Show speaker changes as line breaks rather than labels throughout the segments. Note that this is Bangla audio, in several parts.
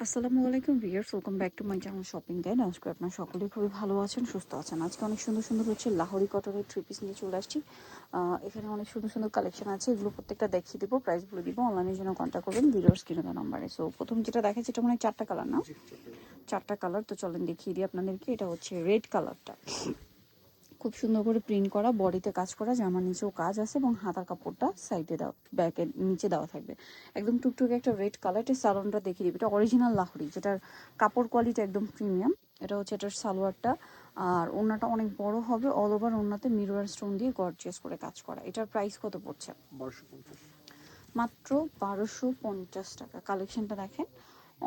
আসসালামু আলাইকুম viewers, welcome back to my channel shopping guide. আজকে আপনারা সকলেই খুবই ভালো আছেন, সুস্থ আছেন। আজকে অনেক সুন্দর সুন্দর হচ্ছে লাহোরি কটনের থ্রি পিস নিয়ে চলে আসছি। এখানে অনেক সুন্দর সুন্দর কালেকশন আছে, এগুলো প্রত্যেকটা দেখিয়ে দেবো, প্রাইসগুলো দিব। অনলাইনের জন্য কন্ট্যাক্ট করবেন ভিডিওর স্ক্রিনে দেওয়া নাম্বারে। সো প্রথম যেটা দেখাচ্ছি এটা মানে চারটা কালার না, চারটা কালার। তো চলেন দেখিয়ে দিই আপনাদেরকে। এটা হচ্ছে রেড কালারটা, খুব সুন্দর করে প্রিন্ট করা, বডিতে কাজ করা, জামার নিচেও কাজ আছে এবং হাতার কাপড়টা সাইডে দেওয়া, ব্যাকের নিচে দেওয়া থাকবে। একদম টুকটুকে একটা রেড কালার। এটা সালোয়ারটা দেখিয়ে দিবে, এটা অরিজিনাল লাহোরি, যেটার কাপড় কোয়ালিটি একদম প্রিমিয়াম। এটা হচ্ছে এটার সালোয়ারটা। আর ওড়নাটা অনেক বড় হবে, অল ওভার ওড়নাতে মিরর স্টোন দিয়ে গর্জিয়াস করে কাজ করা। এটার প্রাইস কত পড়ছে?
1250।
মাত্র 1250 টাকা। কালেকশনটা দেখেন,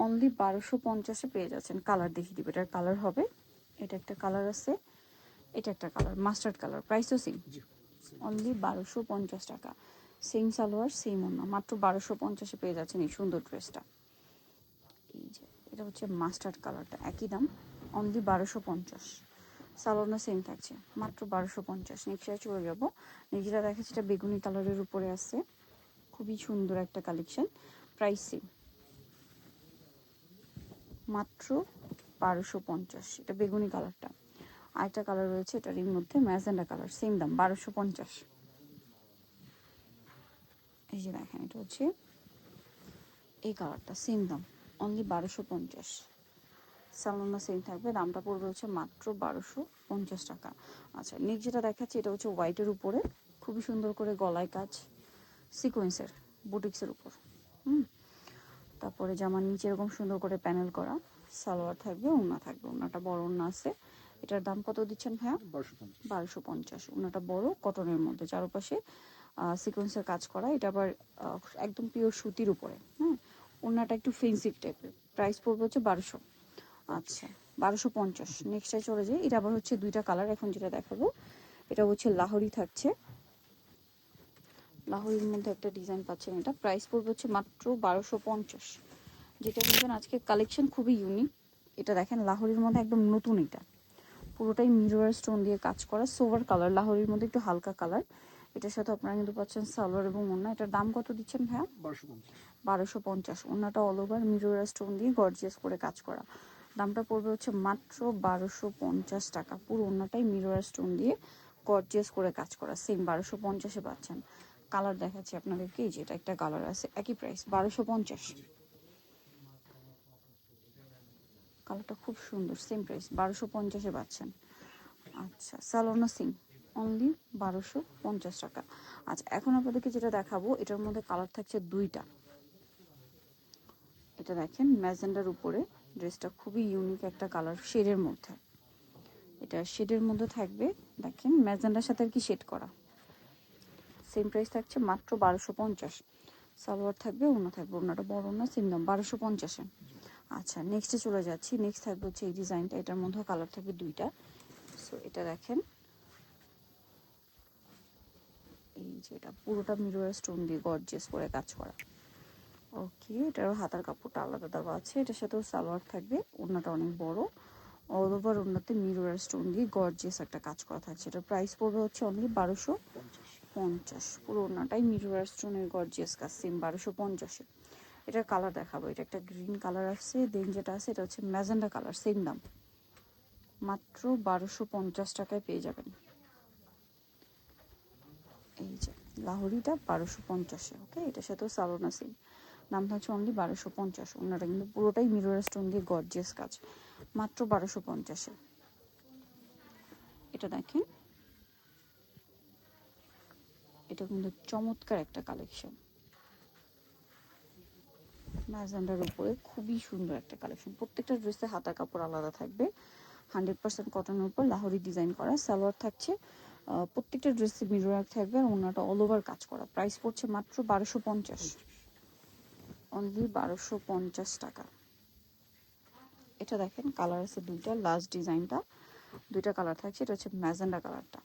অনলি 1250-এ পেয়ে যাচ্ছেন। কালার দেখিয়ে দিবে, এটার কালার হবে, এটা একটা কালার আছে, এটা একটা কালার মাস্টার্ড কালার। প্রাইসও সেম,
জি,
অনলি 1250 টাকা। সেম সালোয়ার সেম ওড়না, মাত্র 1250-এ পেয়ে যাচ্ছেন এই সুন্দর ড্রেসটা। এই যে এটা হচ্ছে মাস্টার্ড কালারটা, একই দাম, অনলি 1250। সালোয়ারটা সেম থাকছে, মাত্র 1250। নেক্সট চলে যাবো। নিজেরা দেখাচ্ছে, এটা বেগুনি কালারের উপরে আছে, খুবই সুন্দর একটা কালেকশন। প্রাইস সেম, মাত্র 1250। এটা বেগুনি কালারটা। আরেকটা কালার রয়েছে এটার মধ্যে, ম্যাজেন্ডা কালার, সেম দাম 1250। এই যে দেখেন, এটা হচ্ছে এই কালারটা, সেম দাম, অনলি 1250। সালোনা সেম থাকবে, দামটা পড়বে হচ্ছে মাত্র 1250 টাকা। আচ্ছা, নেক্সট যেটা দেখাচ্ছি এটা হচ্ছে হোয়াইটের উপরে, খুবই সুন্দর করে গলায় কাজ, সিকোয়েন্সের, বুটিক্সের উপর। হুম, তারপরে জামার নিচে এরকম সুন্দর করে প্যানেল করা, সালোয়ার থাকবে, ওড়না থাকবে, ওড়নাটা বড় ওড়না আছে। এটার দাম কত দিচ্ছেন ভাইয়া?
1250।
1250। ওড়নাটা বড়, কটনের মধ্যে, চারপাশে সিকোয়েন্সের কাজ করা। এটা আবার একদম পিওর সুতির উপরে। হ্যাঁ, ওড়নাটা একটু ফেন্সিভ টাইপের। প্রাইস পড়বে হচ্ছে 1200। আচ্ছা, 1250। নেক্সটে চলে যাই। এটা আবার হচ্ছে দুইটা কালার, এখন যেটা দেখাবো এটা হচ্ছে লাহোরি থাকছে, লাহোরির মধ্যে একটা ডিজাইন পাচ্ছেন। এটা প্রাইস পড়বে হচ্ছে মাত্র 1250। যেটা দেখবেন আজকে কালেকশন খুবই ইউনিক। এটা দেখেন লাহোরির মধ্যে একদম নতুন, এটা পুরোটাই মিরর স্টোন দিয়ে কাজ করা, সোভার কালার, লাহোরির মধ্যে একটু হালকা কালার। এটার সাথে আপনারা কিন্তু পাচ্ছেন সালোয়ার এবং ওড়না। এটার দাম কত দিচ্ছেন ভাইয়া?
1250।
1250। ওড়নাটা অল ওভার মিরর স্টোন দিয়ে গর্জিয়াস করে কাজ করা। দামটা পড়বে হচ্ছে মাত্র 1250 টাকা। পুরো ওড়নাটাই মিরর স্টোন দিয়ে গর্জিয়াস করে কাজ করা, সেম 1250-এ পাচ্ছেন। কালার দেখাচ্ছি আপনাদেরকে, এই যে এটা একটা কালার আছে, একই প্রাইস 1250। কালারটা খুব সুন্দর, সেম প্রাইস 1250-এ পাচ্ছেন। আচ্ছা, সালোনা সিং, অনলি 1250 টাকা। আচ্ছা, এখন আপনাদেরকে যেটা দেখাবো এটার মধ্যে কালার থাকছে দুইটা। এটা দেখেন ম্যাজেন্ডার উপরে, ড্রেসটা খুবই ইউনিক একটা কালার, শেডের মধ্যে। এটা শেডের মধ্যে থাকবে, দেখেন ম্যাজেন্ডার সাথে আর কি শেড করা। সেম প্রাইস থাকছে মাত্র 1250। সালোয়ার থাকবে, ওড়না থাকবে, ওড়নাটা বড় না, সেম দাম 1250-এ। আচ্ছা, নেক্সটে চলে যাচ্ছি। নেক্সট থাকবে হচ্ছে এই ডিজাইনটা, এটার মধ্যেও কালার থাকবে দুইটা। সো এটা দেখেন, এই যে এটা পুরোটা মিরর স্টোন দিয়ে গর্জিয়াস করে কাজ করা। ওকে, এটারও হাতার কাপড়টা আলাদা দেওয়া আছে, এটার সাথেও সালোয়ার থাকবে, ওড়নাটা অনেক বড়, অল ওভার ওড়নাতে মিরর স্টোন দিয়ে গর্জিয়াস একটা কাজ করা থাকছে। এটার প্রাইস পড়বে হচ্ছে অনলি 1250। পুরো ওড়নাটাই মিরর স্টোনের গর্জিয়াস কাজ, সেম 1250-এ। এটার কালার দেখাবো, এটা একটা গ্রিন কালার আছে, দেন যেটা আছে এটা হচ্ছে ম্যাজেন্ডা কালার, সেম দাম, মাত্র 1250 টাকায় পেয়ে যাবেন। এই যে লাহোরিটা 1250-এ। ওকে, এটার সাথেও সালোনা সেম, দামটা হচ্ছে অনলি 1250। ওনারা কিন্তু পুরোটাই মিরর স্টোন দিয়ে গর্জিয়াস কাজ, মাত্র 1250-এ। এটা দেখেন, এটা কিন্তু চমৎকার একটা কালেকশন, ম্যাজেন্ডার উপরে খুবই সুন্দর একটা কালেকশন। প্রত্যেকটা ড্রেসে হাতার কাপড় আলাদা থাকবে, 100% কটনের উপর লাহোরি ডিজাইন করা, সালোয়ার থাকছে, প্রত্যেকটা ড্রেসে মিরর থাকবে, আর ওনাটা অল ওভার কাজ করা। প্রাইস পড়ছে মাত্র 1250, অনলি 1250 টাকা। এটা দেখেন কালার আছে দুইটা, লাস্ট ডিজাইনটা দুইটা কালার থাকছে। এটা হচ্ছে ম্যাজেন্ডা কালারটা,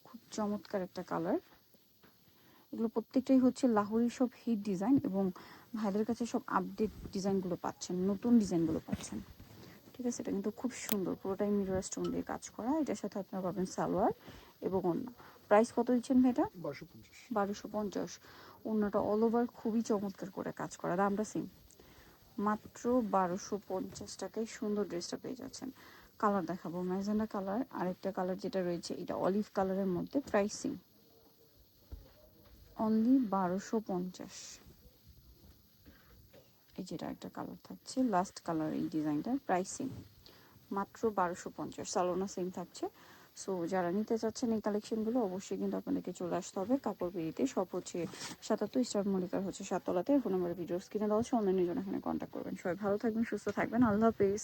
খুব চমৎকার একটা কালার। এগুলো প্রত্যেকটাই হচ্ছে লাহোরি সব হিট ডিজাইন, এবং ভাইদের কাছে সব আপডেট ডিজাইনগুলো পাচ্ছেন, নতুন ডিজাইনগুলো পাচ্ছেন। ঠিক আছে, এটা কিন্তু খুব সুন্দর, পুরোটাই মিরর স্টোন দিয়ে কাজ করা। এটার সাথে আপনারা পাবেন সালোয়ার এবং ওড়না। প্রাইস কত দিচ্ছেন ভাই এটা?
1250।
1250। ওড়নাটা অল ওভার খুবই চমৎকার করে কাজ করা, দামটা সেম, মাত্র 1250 টাকায় সুন্দর ড্রেসটা পেয়ে যাচ্ছেন। কালার দেখাবো, ম্যাজেন্ডা কালার, আরেকটা কালার যেটা রয়েছে এটা অলিভ কালারের মধ্যে। Pricing only 1250। এই যেটা একটা কালার থাকছে, লাস্ট কালার এই ডিজাইনটার। প্রাইসিং মাত্র 1250। সালোনা সেম থাকছে। সো যারা নিতে চাচ্ছেন এই কালেকশনগুলো অবশ্যই কিন্তু আপনাদেরকে চলে আসতে হবে কাপড় বিড়িতে। সব হচ্ছে 77 স্টার মল্লিকার হচ্ছে 7 তলাতে। ফোন নাম্বার ভিডিওস কিনে দেওয়া হচ্ছে, অনলাইনের জন্য এখানে কন্ট্যাক্ট করবেন। সবাই ভালো থাকবেন, সুস্থ থাকবেন, আল্লাহ হাফেজ।